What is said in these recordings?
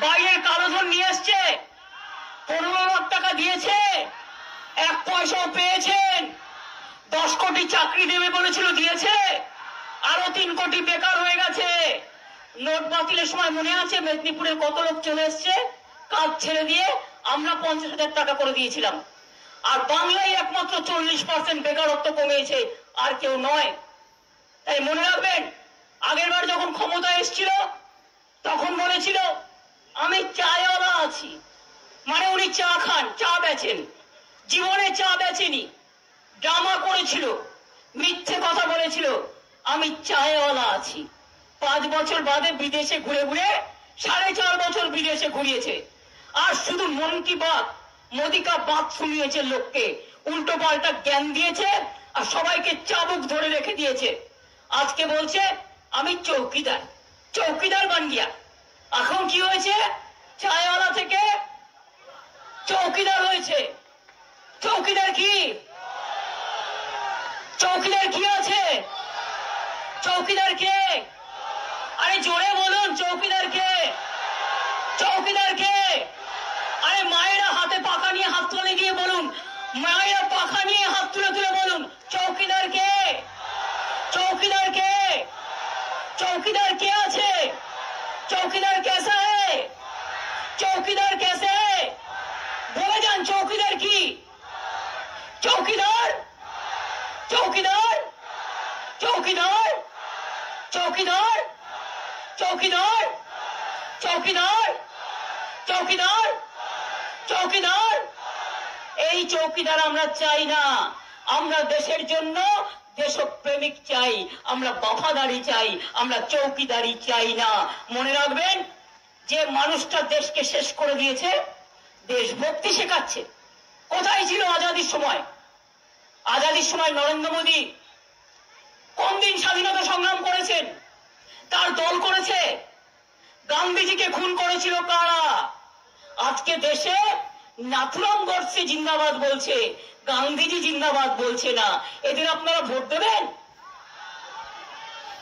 বাইরের কালোধন নিয়ে এসছে, 15 লাখ টাকা দিয়েছে, 1 পয়সাও পেয়েছেন। 10 কোটি চাকরি দেবে বলেছিল, দিয়েছে। আরো 3 কোটি বেকার হয়ে গেছে। নোট বাতিলের সময় মনে আছে মেদিনীপুরের কত লোক চলে এসছে কাজ ছেড়ে দিয়ে? আমরা 50,000 টাকা করে দিয়েছিলাম। আর বাংলায় একমাত্র 40% বেকারত্ব কমিয়েছে, আর কেউ নয়। তাই মনে রাখবেন, আগের বার যখন ক্ষমতায় এসেছিল তখন বলেছিল আমি চায়ওয়ালা আছি, মানে উনি চা খান, চা বেচেন। জীবনে চা বেচেনি, ড্রামা করেছিল, মিথ্যে কথা বলেছিল আমি চায়ওয়ালা আছি। 5 বছর বাদে বিদেশে ঘুরে ঘুরে 4.5 বছর বিদেশে ঘুরিয়েছে। আর শুধু মন কি বাত, মোদি কা বাত শুনিয়েছে লোককে, উল্টো পাল্টা জ্ঞান দিয়েছে আর সবাইকে চাবুক ধরে রেখে দিয়েছে। আজকে বলছে আমি চৌকিদার, চৌকিদার বান গিয়া। এখন কি হয়েছে? চায়ওয়ালা থেকে চৌকিদার হয়েছে। চৌকিদার কি? চৌকিদার কি আছে? চৌকিদার কে? আরে জোরে বলুন, চৌকিদার কে? চৌকিদার কে? আরে মায়েরা হাতে পাখা নিয়ে হাত তুলে দিয়ে বলুন, মায়েরা পাখা নিয়ে হাত তুলে তুলে বলুন চৌকিদার কে? चौकीदार के? चौकीदार क्या আছে? चौकीदार कैसा है? चौकीदार कैसे है? बोले जान चौकीदार की? चौकीदार, चौकीदार, चौकीदार, चौकीदार, चौकीदार, चौकीदार, चौकीदार, चौकीदार। এই চৌকিদার আমরা চাই না। আমরা দেশের জন্য দেশপ্রেমিক চাই, আমরা বফাদারি চাই, আমরা চৌকিদারি চাই না। মনে রাখবেন, যে মানুষটা দেশকে শেষ করে দিয়েছে, দেশভক্তি শেখাচ্ছে। কোথায় ছিল আজাদির সময়? আজাদির সময় নরেন্দ্র মোদী কোন দিন স্বাধীনতা সংগ্রাম করেছেন? তার দল করেছে। গান্ধীজিকে খুন করেছিল কারা? আজকে দেশে নাথুরাম গডসে জিন্দাবাদ বলছে, গান্ধীজি জিন্দাবাদ বলছে না। এদের আপনারা ভোট দেবেন?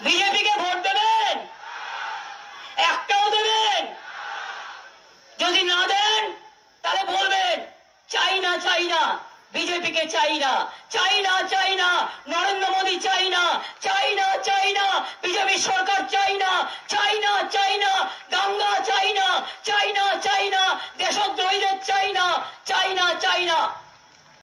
বিজেপিকে ভোট দেবেন? একটাও দেবেন? যদি না দেন তাহলে বলবেন চাই না, চাই না, বিজেপিকে চাই না, চাই না, চাই না, নরেন্দ্র মোদী চাই না, চাই না, চাই না, বিজেপি সরকার চাই না, চাই না, চাই না, দাঙ্গা চাই না, চাই না, চাই না, দেশদ্রোহীদের চাই না, চাই না, চাই না।